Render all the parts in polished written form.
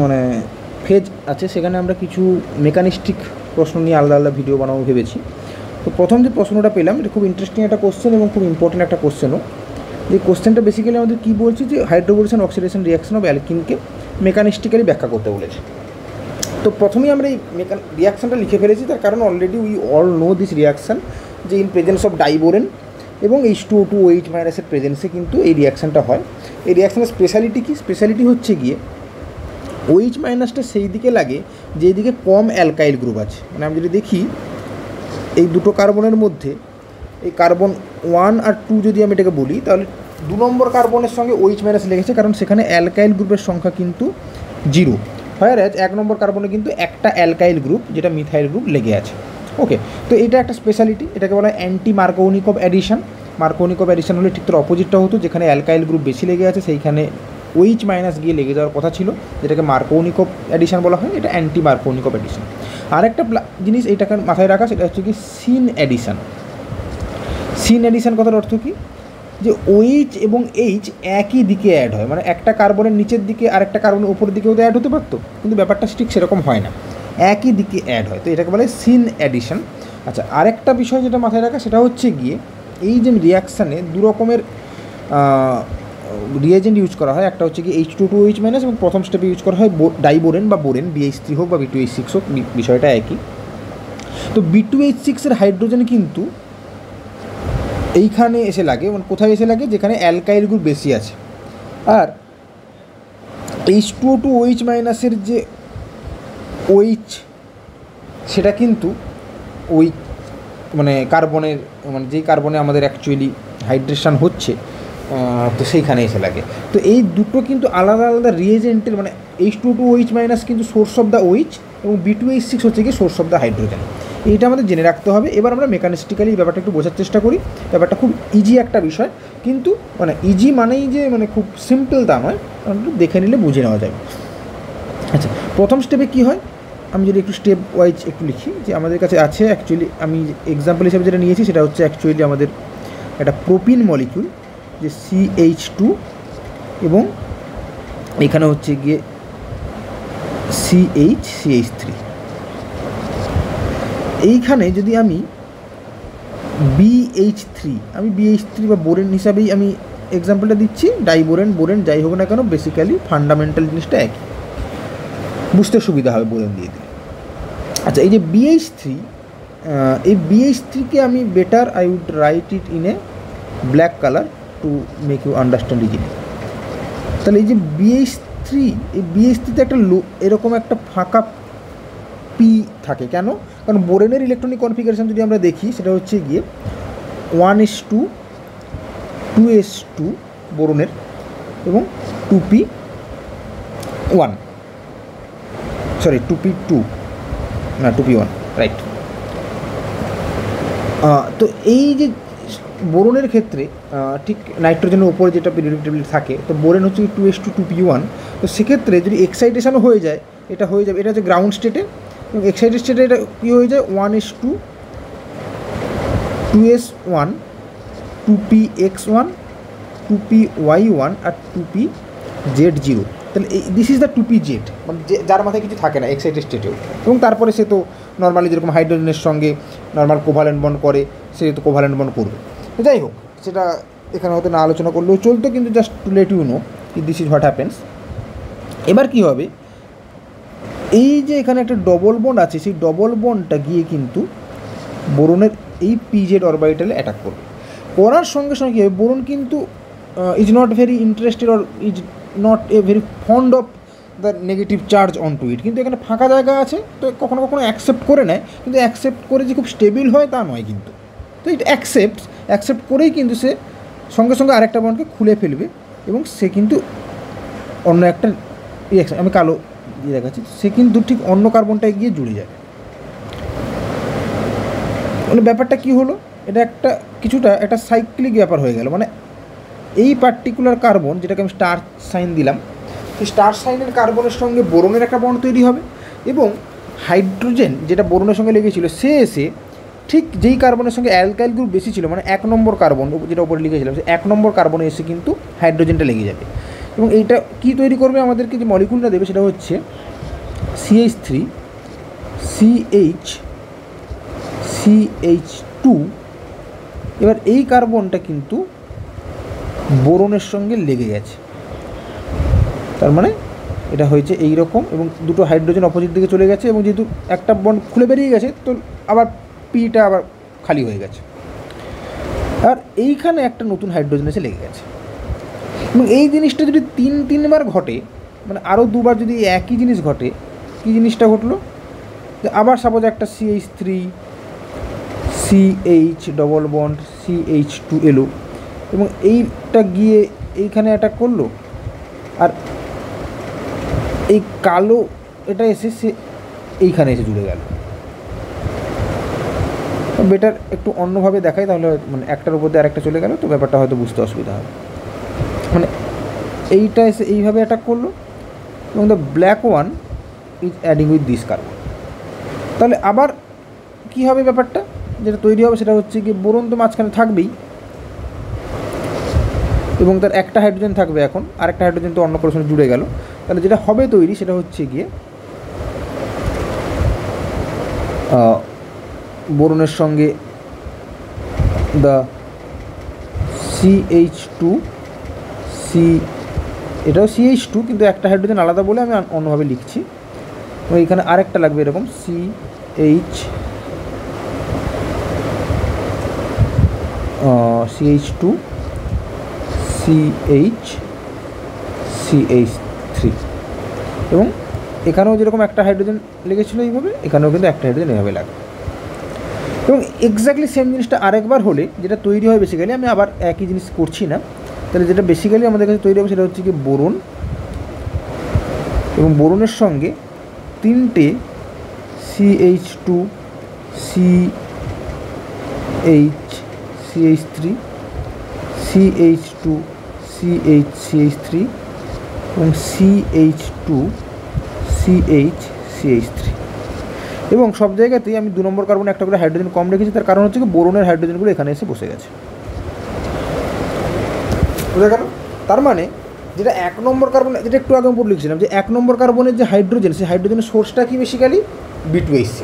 মানে ফেজ আছে, সেখানে আমরা কিছু মেকানিস্টিক প্রশ্ন নিয়ে আলাদা আলাদা ভিডিও বানাবো ভেবেছি। তো প্রথম যে প্রশ্নটা পেলাম এটা খুব ইন্টারেস্টিং একটা কোশ্চেন এবং খুব ইম্পর্টেন্ট একটা কোশ্চেনও। যে কোশ্চেনটা বেসিক্যালি আমাদের কী বলছে যে হাইড্রোবোরেশন অক্সিডেশন রিয়াকশন অফ অ্যালকিনকে মেকানিস্টিক্যালি ব্যাখ্যা করতে বলেছে। তো প্রথমেই আমরা এই রিয়াকশানটা লিখে ফেলেছি, তার কারণ already we all know this reaction, যে ইন প্রেজেন্স অফ ডাইবোরেন এবং H2O2OH মাইনাসের প্রেজেন্সে কিন্তু এই রিয়াকশানটা হয়। এই রিয়াকশানের স্পেশালিটি কী? স্পেশালিটি হচ্ছে গিয়ে OH মাইনাসটা সেই দিকে লাগে যেই দিকে কম অ্যালকাইল গ্রুপ আছে। মানে আমি যদি দেখি এই দুটো কার্বনের মধ্যে এই কার্বন 1 আর 2 যদি আমি এটাকে বলি, তাহলে 2 নম্বর কার্বনের সঙ্গে OH মাইনাস লেগেছে, কারণ সেখানে অ্যালকাইল গ্রুপের সংখ্যা কিন্তু 0। হয় 1 নম্বর কার্বনে কিন্তু একটা অ্যালকাইল গ্রুপ যেটা মিথাইল গ্রুপ লেগে আছে। ওকে, তো এটা একটা স্পেশালিটি, এটাকে বলা হয় অ্যান্টি মার্কোনিকভ অ্যাডিশন। মার্কোনিকভ অ্যাডিশন হলে ঠিক তার অপোজিটটা হতো, যেখানে অ্যালকাইল গ্রুপ বেশি লেগে আছে সেইখানে OH মাইনাস গিয়ে লেগে যাওয়ার কথা ছিল, যেটাকে মার্কোনিকভ অ্যাডিশন বলা হয়। এটা অ্যান্টি মার্কোনিকভ অ্যাডিশন। আর একটা জিনিস এইটাকে মাথায় রাখা, সেটা হচ্ছে কি সিন অ্যাডিশন। সিন অ্যাডিশন কথার অর্থ কী? যে OH এবং H একই দিকে অ্যাড হয়, মানে একটা কার্বনের নিচের দিকে আর একটা কার্বনের উপরের দিকেও তো অ্যাড হতে পারতো, কিন্তু ব্যাপারটা ঠিক সেরকম হয় না, একই দিকে অ্যাড হয়। তো এটাকে বলে সিন অ্যাডিশন। আচ্ছা, আরেকটা বিষয় যেটা মাথায় রাখা, সেটা হচ্ছে গিয়ে এই যে রিয়াকশানে দু রকমের রিয়েজেন্ট ইউজ করা হয়। একটা হচ্ছে কি H2O2OH মাইনাস, এবং প্রথম স্টেপে ইউজ করা হয় ডাইবোরেন বা বোরেন, BH3 হোক বা B2H6 হোক, বিষয়টা একই। তো B2H6 এর হাইড্রোজেন কিন্তু এইখানে এসে লাগে, মানে কোথায় এসে লাগে? যেখানে অ্যালকাইল গ্রুপ বেশি আছে। আর H2O2OH মাইনাসের যে OH, সেটা কিন্তু ওই মানে কার্বনের, মানে যেই কার্বনে আমাদের অ্যাকচুয়ালি হাইড্রেশন হচ্ছে, তো সেইখানে এসে লাগে। তো এই দুটো কিন্তু আলাদা আলাদা রিয়েজেন্টের, মানে H2O2OH মাইনাস কিন্তু সোর্স অফ দ্য OH এবং B2H6 হচ্ছে কি সোর্স অফ দ্য হাইড্রোজেন। এইটা আমাদের জেনে রাখতে হবে। এবার আমরা মেকানিস্টিক্যালি ব্যাপারটা একটু বোঝার চেষ্টা করি। ব্যাপারটা খুব ইজি একটা বিষয়, কিন্তু মানে ইজি মানেই যে মানে খুব সিম্পল তা নয়, একটু দেখে নিলে বুঝে নেওয়া যাবে। আচ্ছা, প্রথম স্টেপে কী হয় আমি যদি একটু স্টেপ ওয়াইজ একটু লিখি, যে আমাদের কাছে আছে অ্যাকচুয়ালি, আমি এক্সাম্পল হিসেবে যেটা নিয়েছি সেটা হচ্ছে অ্যাকচুয়ালি আমাদের একটা প্রোপিন মলিকিউল, যে CH2, এবং এখানে হচ্ছে গিয়ে CH3। এইখানে যদি আমি BH3 বা বোরেন হিসাবেই আমি এক্সাম্পলটা দিচ্ছি, ডাইবোরেন বোরেন যাই হোক না কেন, বেসিক্যালি ফান্ডামেন্টাল জিনিসটা একই, বুঝতে সুবিধা হবে বোরেন দিয়ে দিলে। আচ্ছা, এই যে BH3, এই BH3কে আমি better I would write it in a black colour to make you understand easily. তাহলে এই যে BH3, এই BH3তে একটা এরকম একটা ফাঁকা P থাকে। কেন? কারণ বোরেনের ইলেকট্রনিক কনফিগারেশন যদি আমরা দেখি, সেটা হচ্ছে গিয়ে 1s2 2s2 বোরনের এবং 2p1, সরি 2p2 না 2p1, রাইট। তো এই যে বোরনের ক্ষেত্রে ঠিক নাইট্রোজেনের উপরে যেটা পিরিয়ডিক টেবিল থাকে, তো বোরেন হচ্ছে 2s2 2p1। তো সেক্ষেত্রে যদি এক্সাইটেশনও হয়ে যায়, এটা হয়ে যাবে, এটা হচ্ছে গ্রাউন্ড স্টেটে, এবং এক্সাইটেড স্টেটে এটা কী হয়ে যায় 1s2 2s1 2px1 2py1 আর 2pz0। তাহলে এই দিস ইজ দ্য 2pz, মানে যার মাথায় কিছু থাকে না এক্সাইটেড স্টেটেও। এবং তারপরে সে তো নর্মালি যেরকম হাইড্রোজেনের সঙ্গে নর্মাল কোভালেন্ট বন্ড করে, সে তো কোভালেন্ট বন্ড করবে। তো যাই হোক, সেটা এখানে হয়তো না আলোচনা করলেও চলতো, কিন্তু just to let you know this is what happens. এবার কী হবে, এই যে এখানে একটা ডবল বন্ড আছে, সেই ডবল বন্ডটা গিয়ে কিন্তু বোরনের এই পিজেড অরবিটালে অ্যাটাক করবে। করার সঙ্গে সঙ্গে কী হবে, বোরন কিন্তু is not very interested or is not a very fond of the negative charge on to it. কিন্তু এখানে ফাঁকা জায়গা আছে, তো কখনো কখনো অ্যাকসেপ্ট করে নেয়, কিন্তু অ্যাকসেপ্ট করে যে খুব স্টেবল হয় তা নয় কিন্তু। তো ইট অ্যাকসেপ্ট করেই কিন্তু সে সঙ্গে সঙ্গে আরেকটা বন্ডকে খুলে ফেলবে, এবং সে কিন্তু অন্য একটা রিয়াকশন, আমি কালো দিয়ে দেখাচ্ছি, সে কিন্তু ঠিক অন্য কার্বনটায় গিয়ে জুড়ে যাবে। মানে ব্যাপারটা কী হলো, এটা একটা কিছুটা একটা সাইক্লিক ব্যাপার হয়ে গেল। মানে এই পার্টিকুলার কার্বন, যেটাকে আমি স্টার সাইন দিলাম, সেই স্টার সাইনের কার্বনের সঙ্গে বোরনের একটা বন্ড তৈরি হবে, এবং হাইড্রোজেন যেটা বোরনের সঙ্গে লেগেছিল, সে এসে ঠিক যেই কার্বনের সঙ্গে অ্যালকাইল গ্রুপ বেশি ছিল, মানে 1 নম্বর কার্বন যেটা উপরে লিখেছিলাম, সে 1 নম্বর কার্বনে এসে কিন্তু হাইড্রোজেনটা লেগে যাবে। এবং এইটা কি তৈরি করবে আমাদেরকে, যে মলিকুলটা দেবে সেটা হচ্ছে CH3 CH2। এবার এই কার্বনটা কিন্তু বোরনের সঙ্গে লেগে গেছে, তার মানে এটা হয়েছে এই রকম, এবং দুটো হাইড্রোজেন অপোজিট দিকে চলে গেছে, এবং যেহেতু একটা বন্ড খুলে বেরিয়ে গেছে তো আবার পিটা আবার খালি হয়ে গেছে, আর এইখানে একটা নতুন হাইড্রোজেন এসে লেগে গেছে। এবং এই জিনিসটা যদি তিনবার ঘটে, মানে আরও দুবার যদি একই জিনিস ঘটে, কী জিনিসটা ঘটলো, যে আবার সাপোজ একটা CH3 CH double bond CH2 এলো, এবং এইটা গিয়ে এইখানে অ্যাটাক করলো, আর এই কালো এটা এসে সে এইখানে এসে জুড়ে গেল। বেটার একটু অন্যভাবে দেখাই, তাহলে মানে একটার উপর দিয়ে আরেকটা চলে গেল, তো ব্যাপারটা হয়তো বুঝতে অসুবিধা হবে। মানে এইটা এসে এইভাবে অ্যাটাক করলো, এবং the black one is adding with this carbon. তাহলে আবার কী হবে ব্যাপারটা, যেটা তৈরি হবে সেটা হচ্ছে কি, বোরন তো মাঝখানে থাকবেই, এবং তার একটা হাইড্রোজেন থাকবে, এখন আরেকটা হাইড্রোজেন তো অন্য কারোর সঙ্গে জুড়ে গেল। তাহলে যেটা হবে তৈরি সেটা হচ্ছে গিয়ে বোরনের সঙ্গে দ্য CH2 এটাও CH2, কিন্তু একটা হাইড্রোজেন আলাদা বলে আমি অন্যভাবে লিখছি, এবং এখানে আরেকটা লাগবে এরকম CH2 CH3, এবং এখানেও যেরকম একটা হাইড্রোজেন লেগেছিলো এইভাবে, এখানেও কিন্তু একটা হাইড্রোজেন এইভাবে লাগবে। এবং এক্স্যাক্টলি সেম জিনিসটা আরেকবার হলে যেটা তৈরি হয়, বেসিক্যালি আমি আবার একই জিনিস করছি না, তাহলে যেটা বেসিক্যালি আমাদের কাছে তৈরি হবে সেটা হচ্ছে কি বোরন, এবং বোরনের সঙ্গে তিনটে CH2 CH3 CH2 CH3 এবং CH2 CH3, এবং সব জায়গাতেই আমি 2 নম্বর কার্বনে একটা করে হাইড্রোজেন কম রেখেছি, তার কারণ হচ্ছে কি বোরনের হাইড্রোজেনগুলো এখানে এসে বসে গেছে। বোঝা গেল? তার মানে যেটা 1 নম্বর কার্বন, যেটা একটু আগে উপর লিখছিলাম, যে 1 নম্বর কার্বনের যে হাইড্রোজেন, সেই হাইড্রোজেনের সোর্সটা কি বেসিক্যালি B2H6,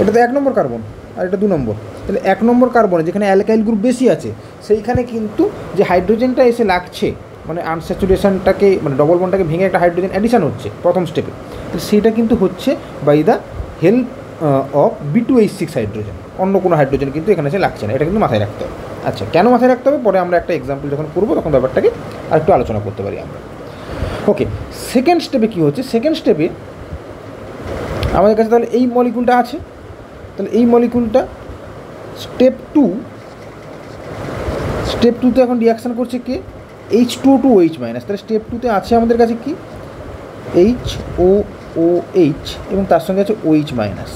এটা তো 1 নম্বর কার্বন, আর এটা 2 নম্বর। তাহলে 1 নম্বর কার্বনে যেখানে অ্যালকাইল গ্রুপ বেশি আছে, সেইখানে কিন্তু যে হাইড্রোজেনটা এসে লাগছে, মানে আনস্যাচুরেশনটাকে, মানে ডবল বন্ডটাকে ভেঙে একটা হাইড্রোজেন অ্যাডিশন হচ্ছে প্রথম স্টেপে, তো সেইটা কিন্তু হচ্ছে by the help of B2H6 hydrogen, অন্য কোনো হাইড্রোজেন কিন্তু এখানে এসে লাগছে না, এটা কিন্তু মাথায় রাখতে হবে। আচ্ছা, কেন মাথায় রাখতে হবে পরে আমরা একটা এক্সাম্পল যখন করবো তখন ব্যাপারটাকে আর একটু আলোচনা করতে পারি আমরা। ওকে, সেকেন্ড স্টেপে কী হচ্ছে, সেকেন্ড স্টেপে আমাদের কাছে তাহলে এই মলিকুলটা আছে, তাহলে এই মলিকুলটা স্টেপ 2তে এখন রিয়াকশান করছে কে, H2O2OH মাইনাস। তাহলে স্টেপ 2তে আছে আমাদের কাছে কি HOOH, এবং তার সঙ্গে আছে OH মাইনাস।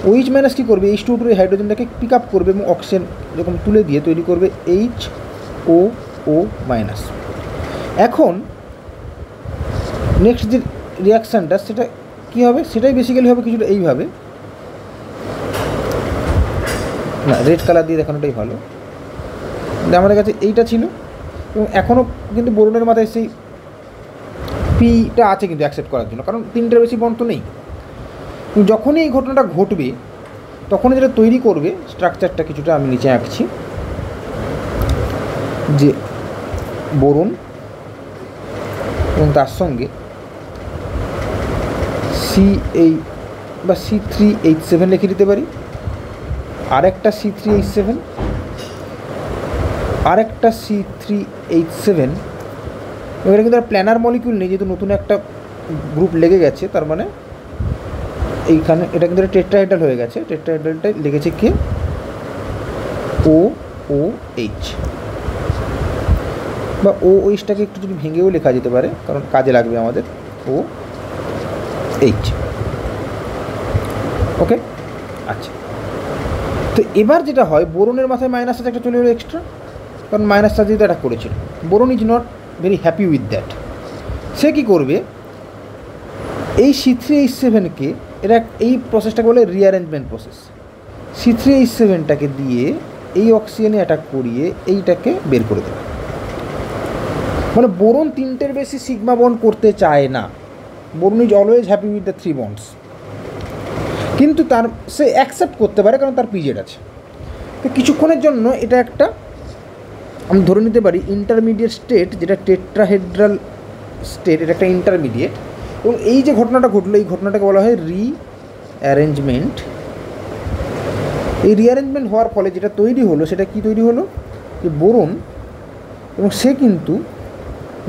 OH মাইনাস কী করবে, H2O2 এই হাইড্রোজেনটাকে পিক আপ করবে এবং অক্সিজেন এরকম তুলে দিয়ে তৈরি করবে HOO মাইনাস। এখন নেক্সট যে রিয়াকশানটা সেটা কী হবে, সেটাই বেসিক্যালি হবে কিছুটা এইভাবে, না রেড কালার দিয়ে দেখানোটাই ভালো। আমাদের কাছে এইটা ছিল, এবং এখনও কিন্তু বোরনের মাথায় সেই পিটা আছে কিন্তু অ্যাকসেপ্ট করার জন্য, কারণ 3টের বেশি বন্ড তো নেই। যখনই এই ঘটনাটা ঘটবে তখনই যেটা তৈরি করবে স্ট্রাকচারটা কিছুটা আমি নিচে আঁকছি, যে বোরন এবং তার সঙ্গে C3H7 লিখে দিতে পারি, আরেকটা C3H7, আরেকটা C3H7। এবারে কিন্তু আর প্ল্যানার মলিকিউল নেই, যেহেতু নতুন একটা গ্রুপ লেগে গেছে, তার মানে এইখানে এটা কিন্তু টেট্রাহাইড্রাল হয়ে গেছে, টেট্রাহাইড্রালটা লেগেছে কে OOH, বা OOHটাকে একটু যদি ভেঙেও লেখা যেতে পারে, কারণ কাজে লাগবে আমাদের OH। ওকে, আচ্ছা, তো এবার যেটা হয়, বোরনের মাথায় মাইনাস চার্জ একটা চলে এলো এক্সট্রা, কারণ মাইনাস চার্জ যেহেতু এটা করেছিল, boron is not very happy with that. সে কী করবে, এই C3H7কে, এটা এই প্রসেসটাকে বলে রিঅ্যারেঞ্জমেন্ট প্রসেস, C3H7টাকে দিয়ে এই অক্সিজেনে অ্যাটাক করিয়ে এইটাকে বের করে দেবে। মানে বোরন 3টের বেশি সিগমা বন্ড করতে চায় না। Boron is always happy with the 3 bonds, কিন্তু তার সে অ্যাকসেপ্ট করতে পারে কারণ তার পিজেড আছে। তো কিছুক্ষণের জন্য এটা একটা আমি ধরে নিতে পারি ইন্টারমিডিয়েট স্টেট, যেটা টেট্রাহেড্রাল স্টেট, এটা একটা ইন্টারমিডিয়েট। এবং এই যে ঘটনাটা ঘটলো, এই ঘটনাটাকে বলা হয় রিঅ্যারেঞ্জমেন্ট। এই রিঅ্যারেঞ্জমেন্ট হওয়ার ফলে যেটা তৈরি হলো সেটা কি তৈরি হলো, যে বোরন, এবং সে কিন্তু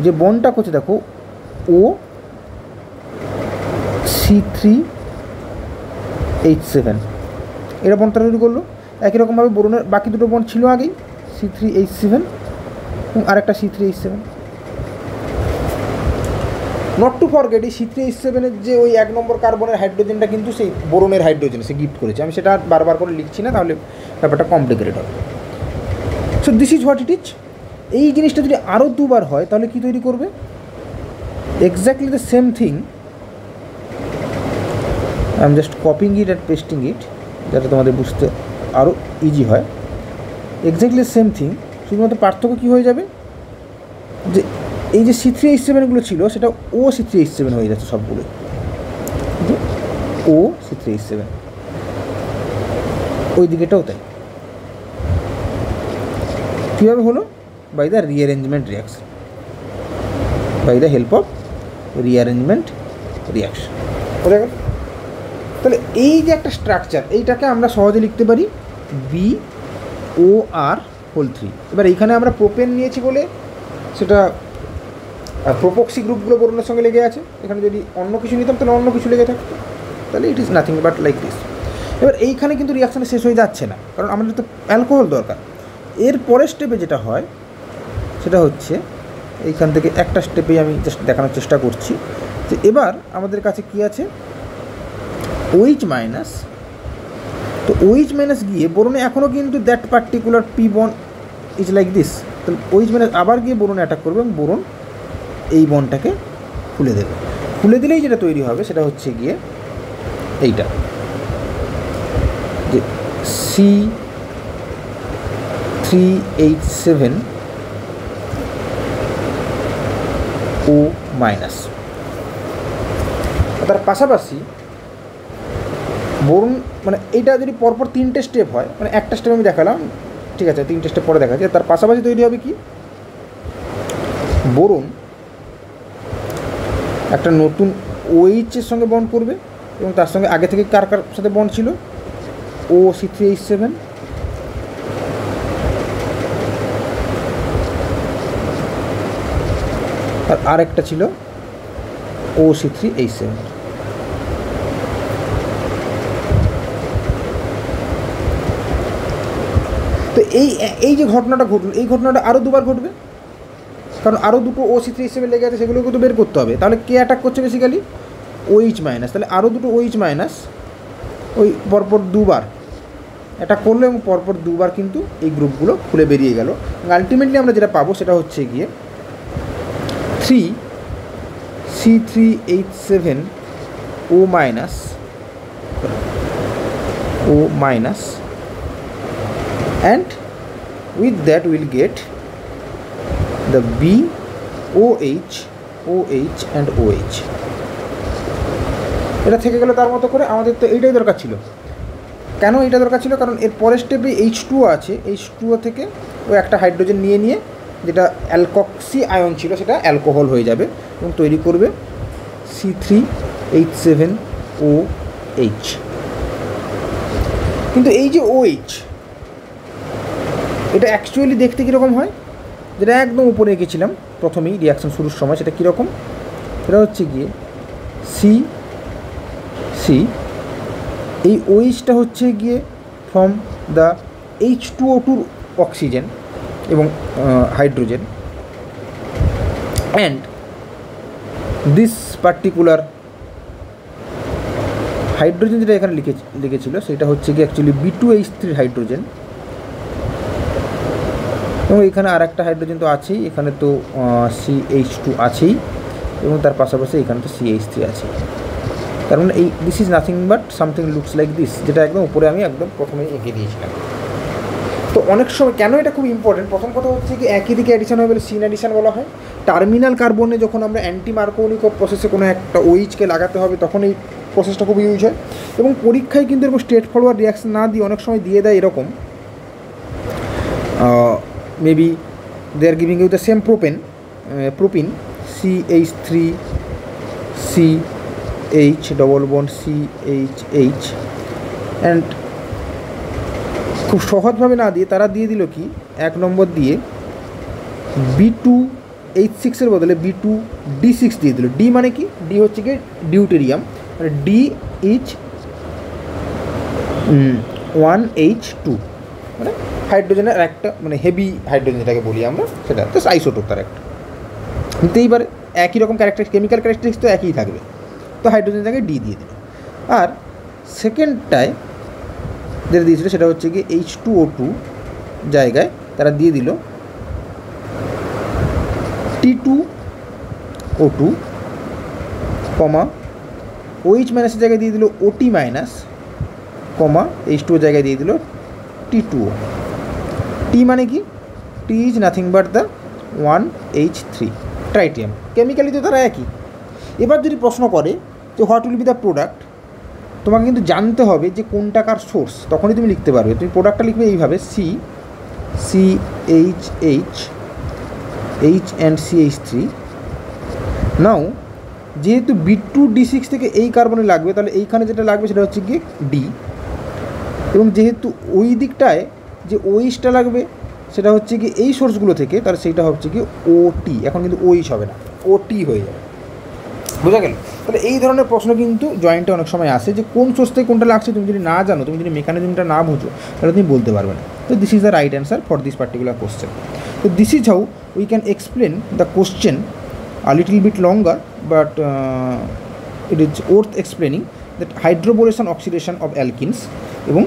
যে বন্ডটা করছে দেখো ও C3H7, এটা বন্ডটা তৈরি করলো। একই রকমভাবে বোরনের বাকি দুটো বন্ড ছিল আগেই, C3H7 এবং আরেকটা C3H7। নট টু ফরগেট, এই C3H7-এর যে ওই 1 নম্বর কার্বনের হাইড্রোজেনটা কিন্তু সেই বোরনের হাইড্রোজেন সে গিফট করেছে। আমি সেটা বারবার করে লিখছি না, তাহলে ব্যাপারটা কমপ্লিকেটেড হবে। So this is what it is. এই জিনিসটা যদি আরও 2বার হয় তাহলে কি তৈরি করবে, exactly the same thing. I am just copying it and pasting it, যাতে তোমাদের বুঝতে আরও ইজি হয়। এক্স্যাক্টলি সেম থিং, শুধুমাত্র পার্থক্য কী হয়ে যাবে, যে এই যে C3H7গুলো ছিল সেটা OC3H7 হয়ে যাচ্ছে সবগুলো, OC3H7। ওই দিকেটাও তাই। কীভাবে হলো, by the rearrangement reaction, by the help of rearrangement reaction. বোঝা গেল? তাহলে এই যে একটা স্ট্রাকচার, এইটাকে আমরা সহজে লিখতে পারি BOR3। এবার এইখানে আমরা প্রোপেন নিয়েছি বলে সেটা প্রোপক্সি গ্রুপগুলো বোরনের সঙ্গে লেগে আছে। এখানে যদি অন্য কিছু নিতাম তাহলে অন্য কিছু লেগে থাকতো, তাহলে it is nothing but like this. এবার এইখানে কিন্তু রিয়াকশানটা শেষ হয়ে যাচ্ছে না, কারণ আমাদের তো অ্যালকোহল দরকার। এর পরের স্টেপে যেটা হয় সেটা হচ্ছে, এইখান থেকে একটা স্টেপেই আমি জাস্ট দেখানোর চেষ্টা করছি যে এবার আমাদের কাছে কী আছে, OH মাইনাস। তো OH মাইনাস গিয়ে বোরনে এখনও কিন্তু that particular P bond is like this, তাহলে OH মাইনাস আবার গিয়ে বোরনে অ্যাটাক করবে এবং বোরন এই বন্ডটাকে খুলে দেবে। খুলে দিলেই যেটা তৈরি হবে সেটা হচ্ছে গিয়ে এইটা, যে C3H7O মাইনাস। তার পাশাপাশি বোরন, মানে এইটা যদি পরপর 3টে স্টেপ হয়, মানে একটা স্টেপ আমি দেখালাম, ঠিক আছে, 3টে স্টেপ পরে দেখাচ্ছি। তার পাশাপাশি তৈরি হবে কি, বোরন একটা নতুন OH-এর সঙ্গে বন্ড করবে এবং তার সঙ্গে আগে থেকে কার কার সাথে বন্ড ছিল, OC3H7, আর আরেকটা ছিল OC3H7। তো এই যে ঘটনাটা ঘটলো, এই ঘটনাটা আরও 2বার ঘটবে, কারণ আরও দুটো OC3H7 লেগে আছে, সেগুলোকে তো বের করতে হবে। তাহলে কে অ্যাটাক করছে বেসিক্যালি, OH মাইনাস। তাহলে আরও দুটো OH মাইনাস ওই পরপর 2বার অ্যাটাক করলো এবং পরপর 2বার কিন্তু এই গ্রুপগুলো খুলে বেরিয়ে গেল। আলটিমেটলি আমরা যেটা পাবো সেটা হচ্ছে গিয়ে 3C3H7O minus and with that we'll get the BOH, OH and OH। এটা থেকে গেল তার মতো করে। আমাদের তো এইটাই দরকার ছিল। কেন এইটা দরকার ছিল, কারণ এর পরের স্টেপে H2O আছে, H2O থেকে ও একটা হাইড্রোজেন নিয়ে নিয়ে যেটা অ্যালকক্সি আয়ন ছিল সেটা অ্যালকোহল হয়ে যাবে এবং তৈরি করবে C3H7OH। কিন্তু এই যে OH, এটা অ্যাকচুয়ালি দেখতে কীরকম হয়, যেটা একদম উপরে এঁকেছিলাম প্রথমেই রিয়াকশান শুরুর সময়, সেটা কীরকম, এটা হচ্ছে গিয়ে C এই OH-টা হচ্ছে গিয়ে ফ্রম দ্য H2O2 অক্সিজেন এবং hydrogen, and this particular hydrogen যেটা এখানে লিখেছিল সেটা হচ্ছে গিয়ে অ্যাকচুয়ালি B2H3 হাইড্রোজেন, এবং এখানে আর একটা হাইড্রোজেন তো আছেই, এখানে তো CH2 আছেই এবং তার পাশাপাশি এখানে তো CH3 আছে। তার মানে এই this is nothing but something looks like this, যেটা একদম উপরে আমি একদম প্রথমেই এঁকে দিয়েছিলাম। তো অনেক সময় কেন এটা খুব ইম্পর্টেন্ট, প্রথম কথা হচ্ছে কি একই দিকে অ্যাডিশন হয়ে গেলে সিন অ্যাডিশন বলা হয়, টার্মিনাল কার্বনে যখন আমরা অ্যান্টি মার্কোনিক প্রসেসে কোনো একটা ওইচকে লাগাতে হবে তখন এই প্রসেসটা খুব ইউজ হয়। এবং পরীক্ষায় কিন্তু এরকম স্ট্রেট ফরওয়ার্ড রিয়াকশন না দিয়ে অনেক সময় দিয়ে দেয় এরকম, maybe they are giving you the same propene CH3 CH double bond CHH, and খুব সহজভাবে না দিয়ে তারা দিয়ে দিল কি 1 নম্বর দিয়ে B2H6 এর বদলে B2D6 দিয়ে দিল। ডি মানে কি, ডি হচ্ছে কি ডিউটেরিয়াম, মানে DH1H2 মানে হাইড্রোজেনের একটা মানে হেভি হাইড্রোজেন যেটাকে বলি আমরা, সেটা তো আইসোটোপ তার একটা। নিতেই পারে একই রকম কেমিক্যাল ক্যারেক্টারিস্টিক্স তো একই থাকবে, তো হাইড্রোজেন জায়গায় ডি দিয়ে দিল। আর সেকেন্ডটায় যেটা দিয়েছিল সেটা হচ্ছে কি H2O2 জায়গায় তারা দিয়ে দিল T2O2, OH মাইনাসের জায়গায় দিয়ে দিল OT মাইনাস, H2O জায়গায় দিয়ে দিল T2O। টি মানে কি, T is nothing but the 1H3 tritium. Chemically তো তারা একই। এবার যদি প্রশ্ন করে যে what will be the product, তোমাকে কিন্তু জানতে হবে যে কোনটা কার সোর্স, তখনই তুমি লিখতে পারবে। তুমি প্রোডাক্টটা লিখবে এইভাবে CHH and CH3। নাও যেহেতু B2D6 থেকে এই কার্বনে লাগবে, তাহলে এইখানে যেটা লাগবে সেটা হচ্ছে কি ডি, এবং যেহেতু ওই দিকটায় যে ওইচটা লাগবে সেটা হচ্ছে কি এই সোর্সগুলো থেকে, তাহলে সেইটা হচ্ছে কি ওটি। এখন কিন্তু ওইচ হবে না, ওটি হয়ে যাবে। বোঝা গেল? তাহলে এই ধরনের প্রশ্ন কিন্তু জয়েন্টে অনেক সময় আসে যে কোন সোর্স থেকে কোনটা লাগছে তুমি যদি না জানো, তুমি যদি মেকানিজমটা না বুঝো, তাহলে তুমি বলতে পারবে না। তো this is the right answer for this particular question. So this is how we can explain the question a little bit longer, but it is worth explaining that hydrobolation oxidation of alkenes, এবং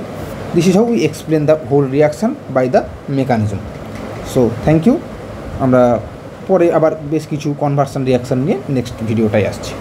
this is how we explain the whole reaction by the mechanism. So thank you. আমরা পরে আবার বেশ কিছু conversion reaction নিয়ে next ভিডিওটাই আসছি।